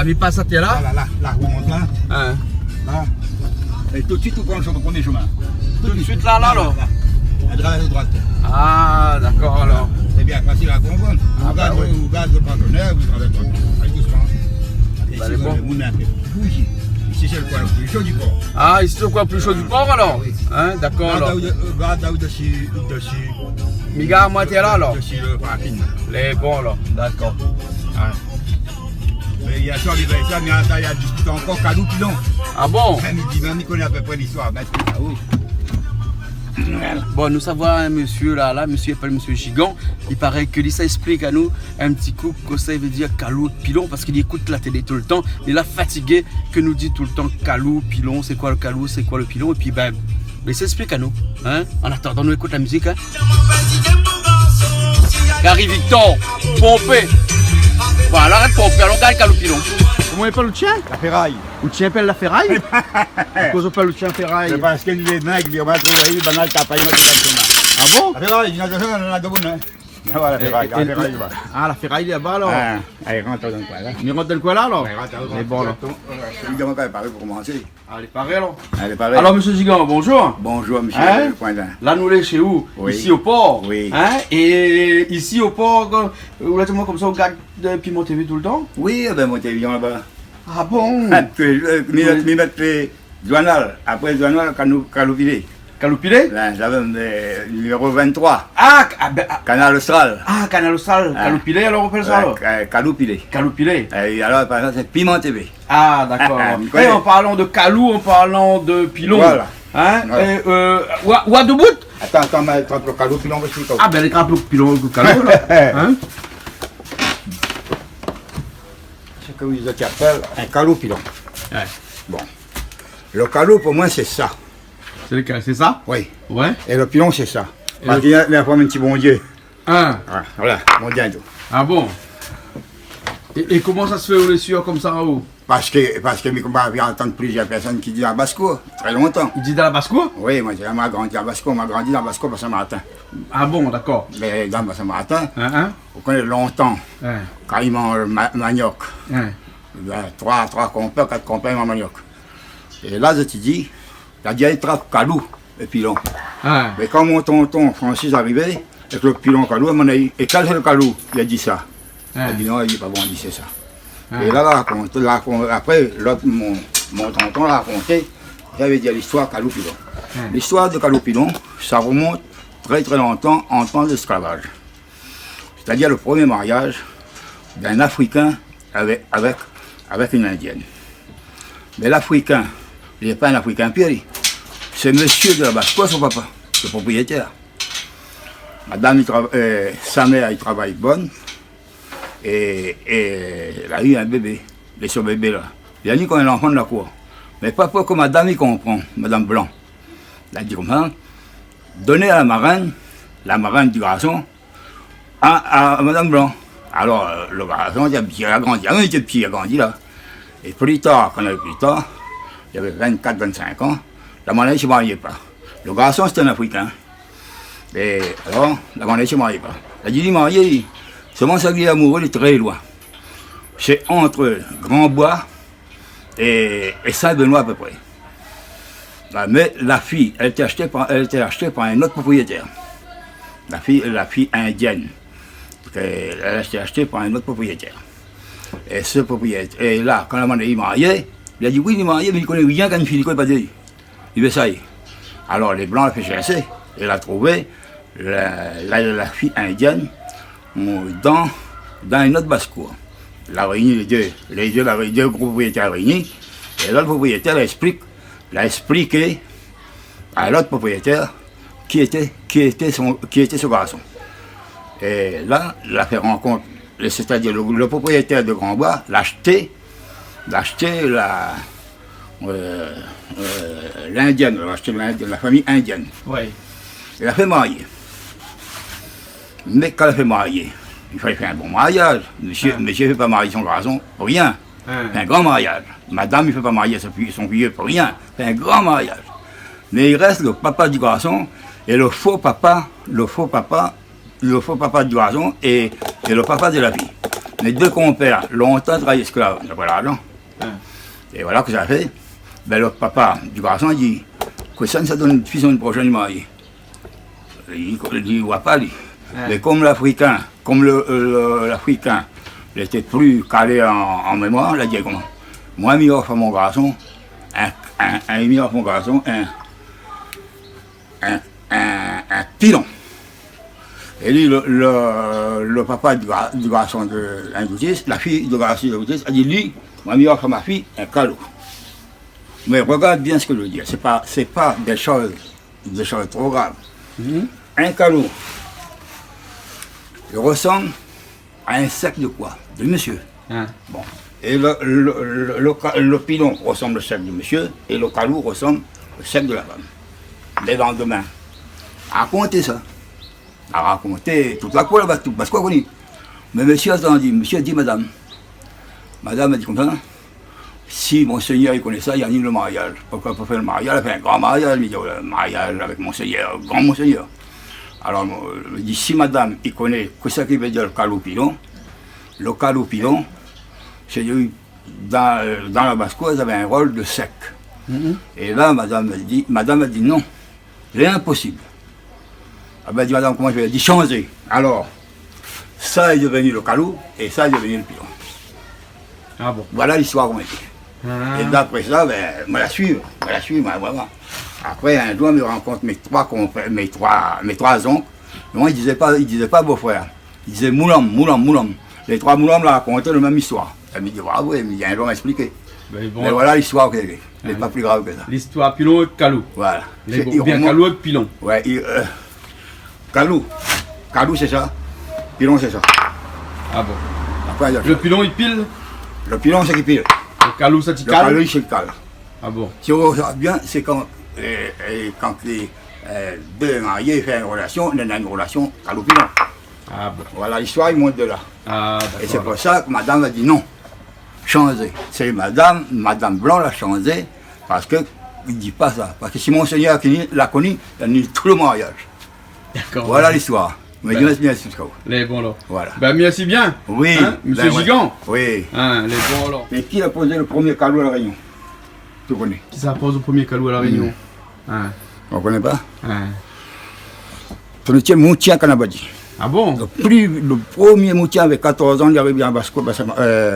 La vie passe à terre là. Là, la roue monte là. Hein. Là. Et tout de suite, on prend le premier chemin. Tout de suite là, là. À droite. Ah, d'accord alors. C'est bien facile à comprendre. Vous gardez le partenaire, vous traversez le partenaire. Allez doucement. Et Bah, si vous un peu bougie. Ici, c'est le coin le plus chaud du port. Ah, ici c'est quoi plus chaud du port alors? Hein, d'accord alors. Regarde dessus. Miga à moitié là alors. Dessus le parking. Les bons alors. D'accord. Ah. Mais il y a ça, il y a discuté encore Calou Pilon. Ah bon? Il connaît à peu près l'histoire. Bon, nous savons un monsieur là, monsieur s'appelle monsieur Gigan. Il paraît que lui, ça explique à nous un petit coup que ça veut dire Calou Pilon parce qu'il écoute la télé tout le temps. Il est fatigué que nous dit tout le temps Calou Pilon, c'est quoi le Calou, c'est quoi le Pilon. Et puis ben, mais ça explique à nous. Hein? En attendant, nous écoute la musique. Hein? Gary Victor, pompé. Bon, alors arrête de pomper, allons garder Calou Pilon. Comment il appelle le tien? La ferraille. Le tien appelle la ferraille? Pourquoi on appelle le tien ferraille? C'est parce que les mecs, ils vont trouver une banale tapaille. Ah bon? La ferraille, il y en a deux bonnes. Voilà la ferraille, là-bas. Ah, la ferraille là-bas alors? Allez, rentre dans le coin là. Il rentre dans le coin là alors? Il est bon là. Évidemment, elle paraît pour commencer. Allez, pareil alors. Elle est pareille. Alors, monsieur Gigan, bonjour. Bonjour, monsieur Hein? le Pointin. Là, nous, les chez où? Oui. Ici au port. Oui. Hein? Et ici au port, vous êtes comme ça, au gars de Piment TV tout le temps? Oui, ben mon télévision là-bas. Ah bon? Mi mettre les journal. Après le journal, Caloupilé. Caloupilé? Là, j'avais le numéro 23. Canal Austral. Ah, Canal Austral. Caloupilé, alors on appelle ça alors? Caloupilé. Caloupilé. Et alors, par exemple, c'est Piment TV. Ah, d'accord. Et en parlant de Calou, en parlant de Pilon. Voilà. Hein? Voilà. Et Ouadobout? Attends, mais trempe le Calou Pilon aussi. Ah, ben les grappes le Pilon, le Calou, là. Hein? C'est comme ils appellent un Calou Pilon. Ouais. Bon. Le Calou, pour moi, c'est ça. C'est ça? Oui. Ouais. Et le pilon, c'est ça. Et Parce qu'il y a la forme un petit bon Dieu. Ah. Voilà, bon Dieu. Ah bon? Et comment ça se fait au les sueurs comme ça en haut? Parce que j'ai entendu plusieurs personnes qui disent à Basco, très longtemps. Il dit dans la basse-cour? Oui, moi j'ai grandi à Basco, on m'a grandi dans Basco par Saint-Martin. Ah bon, d'accord. Mais dans Saint-Martin, Hein? on connaît longtemps, Hein? quand ils mangent manioc. Hein? Ben, 3 compères, 4 compères, ils mangent manioc. Et là, je te dis, la vieille trappe Calou et pilon. Hein? Mais quand mon tonton Francis arrivait, avec le pilon Calou, il m'a dit, et quel est le Calou? Il a dit ça. Il a dit non, il dit pas bon, il dit c'est ça. Et là, après, mon tonton l'a raconté, j'avais dit l'histoire Calou Pilon. L'histoire de Calou Pilon, ça remonte très très longtemps en temps d'esclavage. C'est-à-dire le premier mariage d'un Africain avec une Indienne. Mais l'Africain, il n'est pas un Africain Pierre, c'est monsieur de la Basse-Cour, son papa, le propriétaire. Madame, sa mère, il travaille bonne. Et elle a eu un bébé, et ce bébé-là. Il a dit qu'on est l'enfant de la cour. Mais pas pour que madame y comprend, madame Blanc. Elle a dit comment? Donner à la marraine du garçon, à madame Blanc. Alors le garçon, il a grandi, il était petit, il a grandi là. Et plus tard, quand il avait plus tard, il avait 24-25 ans, la marraine ne se mariait pas. Le garçon, c'était un Africain. Et alors, la marraine ne se mariait pas. Elle a dit, marié. Seulement sa vie amoureux est très loin. C'est entre Grand-Bois et Saint-Benoît à peu près. Mais la fille, elle était achetée par un autre propriétaire. La fille indienne. Elle a été achetée par un autre propriétaire. Et ce propriétaire, et là, quand la demandé il marié, il a dit oui, il est marié, mais il ne connaît rien quand une fille, il ne connaît pas d'elle. Il dit ça y est. Alors les Blancs l'ont fait chasser. Il a trouvé la fille indienne dans une autre basse-cour. Elle a réuni les deux propriétaires réunis, et l'autre propriétaire l'a expliqué à l'autre propriétaire qui était ce garçon. Et là, il a fait rencontre, c'est-à-dire le propriétaire de Grand-Bois l'a acheté l'Indienne, la famille indienne. Oui. Il a fait marier. Mais quand elle a fait marier, il fallait faire un bon mariage. Monsieur ne fait pas marier son garçon pour rien. C'est un grand mariage. Madame ne fait pas marier son vieux pour rien. C'est un grand mariage. Mais il reste le papa du garçon et le faux papa du garçon et le papa de la fille. mes deux compères, longtemps travaillé esclave, d'après l'argent. Et voilà que ça fait. Ben, le papa du garçon dit que ça donne une fille une prochaine mariée. Il dit, il voit pas, lui. Mais comme l'Africain, l'Africain, il était plus calé en mémoire, il a dit comment? Moi, il offre à mon garçon, un pilon. Et lui, le papa du garçon de l'Indoutis, la fille du garçon de l'Indoutis, a dit, lui, moi, il offre à ma fille un calot. Mais regarde bien ce que je veux dire, c'est pas des choses trop graves. Un calot, il ressemble à un sac de quoi? De monsieur. Bon. Et le pilon ressemble au sac de monsieur, et le calot ressemble au sac de la femme. Les lendemains, racontez ça. À raconter toute la cour, parce qu'on connaît. Mais monsieur a dit, madame. Madame a dit comme ça, si monseigneur il connaît ça, il y a ni le mariage. Pourquoi pas faire le mariage? Il a fait un grand mariage, il dit le mariage avec monseigneur, grand monseigneur. Alors, il dit, si madame il connaît que ça qui veut dire le calopilon, c'est dans la basse-cour, ils avaient un rôle de sec. Et là, madame a dit non, c'est impossible. Elle m'a dit, madame, comment je vais? Elle dit, changer. Alors, ça est devenu le calou et ça est devenu le pilon. Ah bon. Voilà l'histoire qu'on m'a dit. Et d'après ça, ben, je la suis, voilà. Après, un jour, je me rencontre mes trois oncles. Moi, ils disaient pas beau-frère. Ils disaient moulam. Les trois moulams racontaient la même histoire. Elle me dit, bravo, il y a un jour à m'expliquer. Mais voilà l'histoire qu'elle est. Elle n'est pas plus grave que ça. L'histoire pilon et calou. Voilà. Bien calou et pilon. Ouais, calou c'est ça. Pilon c'est ça. Ah bon. Après, le pilon il pile. Le pilon c'est qui pile. Le calou ça t'y cale. Le calou c'est le cale. Ah bon. Si on regarde bien, c'est quand les deux mariés font une relation, on a une relation calou-pilon. Ah bon. Voilà l'histoire, il monte de là. Ah, et c'est pour ça que madame a dit non, changer. C'est madame Blanc l'a changé parce que il ne dit pas ça. Parce que si monseigneur l'a connu, il a mis tout le mariage. D'accord. Voilà l'histoire. Mais je laisse bien ce cas. Les bons là. Voilà. Ben merci bien. Oui. Hein, Monsieur Gigant. Oui. Hein, les bons là. Mais qui a posé le premier calou à la Réunion? Tu connais? Qui ça pose le premier calou à la Réunion? Hein. On ne connaît pas? Hein. C'est le tien Moutien Canabadi. Ah bon? Le premier Moutien avec 14 ans, il arrive en Basco,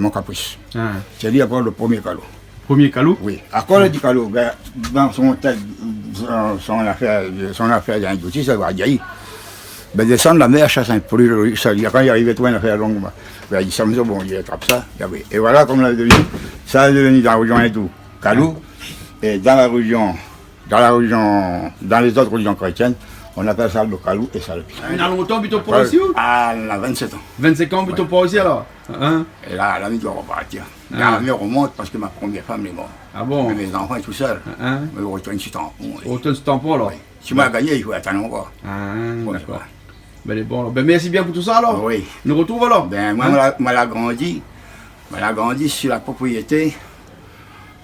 mon caprice. Hein. C'est lui après le premier calou. Premier calou? Oui. À quoi du calou? Dans son affaire d'indoutis, ça va dire. Ben, descendre la mer, chasse un peu. Quand il arrivait, tout une affaire longue. Ben, il dit, bon, il attrape ça. Et voilà comme l'a devenu. Ça a devenu dans la région hindou, calou. Et dans les autres religions chrétiennes, on appelle ça le calou et ça le pilon. Il y a longtemps, plutôt pas ici? Ah, il a 27 ans. 25 ans, plutôt pas ici alors? Hein? Et là, l'ami doit repartir. L'ami remonte parce que ma première femme est morte. Ah bon? Mais mes enfants sont tout seuls. Mais je retourne sur tampon. Retourne sur tampon alors? Si moi gagné, il faut attendre encore. Ah, d'accord. Ben, les bons, ben, merci bien pour tout ça alors. Oui. Nous retrouvons alors. Ben, moi, je l'ai grandi sur la propriété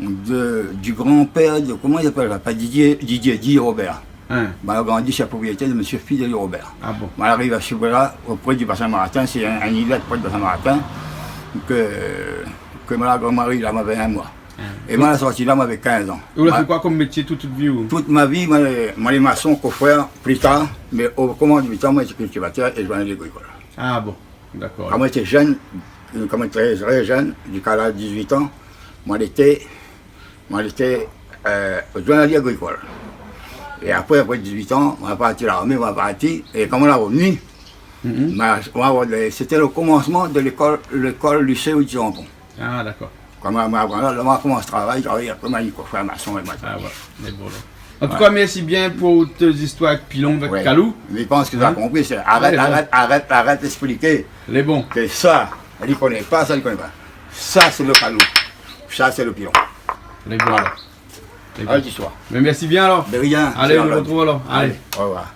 du grand-père de, comment il appelle ça? Pas Didier Robert. Moi, j'ai grandi sur la propriété de M. Fidel Robert. Ah bon? Moi, j'arrive à Chiboula, auprès du bassin Maratin, c'est un îlet près du bassin Maratin, que ma grand-mari m'avait un mois. Et moi, je suis sorti là, j'avais 15 ans. Vous avez fait quoi comme métier toute vie? Toute ma vie, moi, les maçons, coffreurs, plus tard, mais au commande du temps, moi, j'étais cultivateur et je vendais des agricoles. Ah bon, d'accord. Quand moi, j'étais jeune, quand moi, j'étais très jeune, jusqu'à l'âge de 18 ans, moi, j'étais journalier agricole. Et après 18 ans, on a parti à l'armée, on a parti, et quand on est revenu, c'était le commencement de l'école lycée où ils ont. Ah d'accord. Quand on commence à travailler, après on a coffre maçon et matin. Ah ouais, bon, en tout cas, merci bien pour tes histoires avec Pilon, avec Calou. Mais je pense que tu as compris, c'est arrête d'expliquer. Les bons. Que ça, elle ne connaît pas, ça, elle ne connaît pas. Ça, c'est le Calou. Ça, c'est le Pilon. Les bons alors. Allez, l'histoire. Mais merci bien alors. De rien. Allez, on se retrouve alors. Allez. Au revoir.